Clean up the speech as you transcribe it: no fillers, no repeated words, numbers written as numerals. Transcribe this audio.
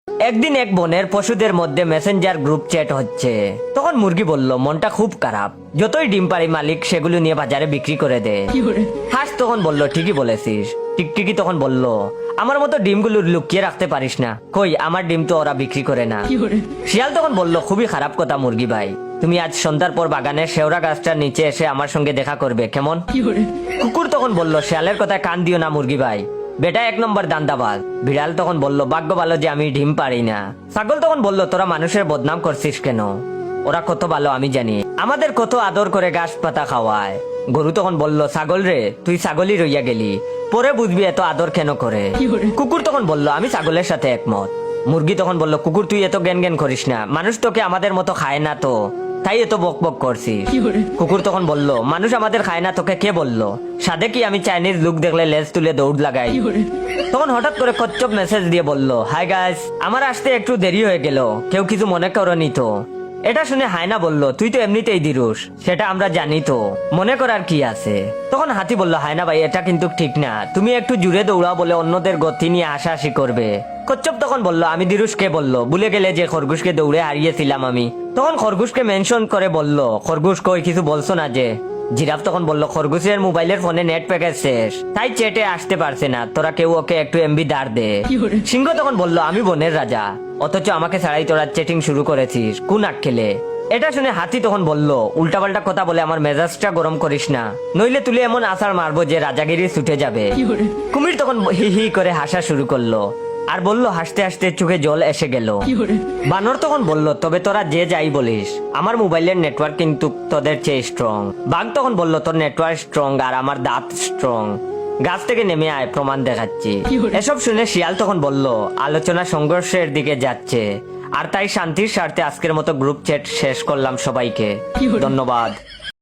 একদিন এক বনের পশুদের মধ্যে মেসেঞ্জার গ্রুপ চ্যাট হচ্ছে। তখন মুরগি বলল, মনটা খুব খারাপ, যতই ডিম পারি মালিক সেগুলো নিয়ে বাজারে বিক্রি করে দে। হাঁস তখন বলল, ঠিকই বলেছিস। টিকটিকি তখন বলল, আমার মতো ডিমগুলো লুকিয়ে রাখতে পারিস না, কই আমার ডিম তো ওরা বিক্রি করে না। শিয়াল তখন বলল, খুবই খারাপ কথা মুরগি ভাই, তুমি আজ সন্ধ্যার পর বাগানের শেওড়া গাছটার নিচে এসে আমার সঙ্গে দেখা করবে, কেমন? কুকুর তখন বলল, শিয়ালের কথায় কান দিও না মুরগি ভাই, বেটা এক নম্বর দান্দাবাজ। বিড়াল তখন বলল, ভাগ্য ভালো যে আমি ডিম পারি না। ছাগল তখন বলল, তোরা মানুষের বদনাম করছিস কেন? ওরা কত ভালো আমি জানি, আমাদের কত আদর করে ঘাস পাতা খাওয়ায়। গরু তখন বলল, ছাগল রে, তুই ছাগলই রইয়া গেলি, পরে বুঝবি এত আদর কেন করে। কুকুর তখন বলল, আমি ছাগলের সাথে একমত। মুরগি তখন বলল, কুকুর তুই এত জ্ঞান জ্ঞান করিস না, মানুষ তোকে আমাদের মতো খায় না তো, তাই এত বক বক করছিস। কুকুর তখন বলল, মানুষ আমাদের খায় না তোকে কে বললো? সাদে কি আমি চাইনিজ লুক দেখলে লেজ তুলে দৌড় লাগাই? তখন হঠাৎ করে কচ্ছপ মেসেজ দিয়ে বলল, হাই গাইস, আমার আসতে একটু দেরি হয়ে গেল, কেউ কিছু মনে করনি তো? এটা শুনে হায়না বলল, তুই তো এমনিতেই দিরুস, সেটা আমরা জানি তো, মনে করার কি আছে? তখন হাতি বলল, হায়না ভাই এটা কিন্তু ঠিক না, তুমি একটু জুড়ে দৌড়াও বলে অন্যদের গতি নিয়ে হাসাহাসি করবে। কচ্ছপ তখন বলল, আমি দিরুস কে বললো? ভুলে গেলে যে খরগোশকে দৌড়ে হারিয়েছিলাম আমি। তখন খরগোশকে মেনশন করে বলল, খরগোশ কই কিছু বলছো না যে? জিরাফ তখন বলল, খরগোশের মোবাইলের ফোনে নেট প্যাকেজ শেষ, তাই চেটে আসতে পারছে না, তোরা কেউ ওকে একটু এমবি ধার দে। সিংহ তখন বলল, আমি বনের রাজা, অথচ আমাকে ছাড়াই তোরা চ্যাটিং শুরু করেছিস, কোন আক্কেলে? এটা শুনে হাতি তখন বলল, উল্টাপাল্টা কথা বলে আমার মেজাজটা গরম করিস না, নইলে তুলে এমন আছাড় মারবো যে রাজাগিরি ছুটে যাবে। কুমির তখন হি হি করে হাসা শুরু করলো, আর বলল, হাসতে হাসতে চোখে জল এসে গেল। বানর তখন বলল, তবে তোরা যে যাই বলিস, আমার মোবাইলের নেটওয়ার্ক কিন্তু তোদের চেয়ে স্ট্রং। বাঘ তখন বলল, তোর নেটওয়ার্ক স্ট্রং আর আমার দাঁত স্ট্রং, গাছ থেকে নেমে আয়, প্রমাণ দেখাচ্ছি। এসব শুনে শিয়াল তখন বলল, আলোচনা সংঘর্ষের দিকে যাচ্ছে, আর তাই শান্তির স্বার্থে আজকের মতো গ্রুপ চ্যাট শেষ করলাম। সবাইকে ধন্যবাদ।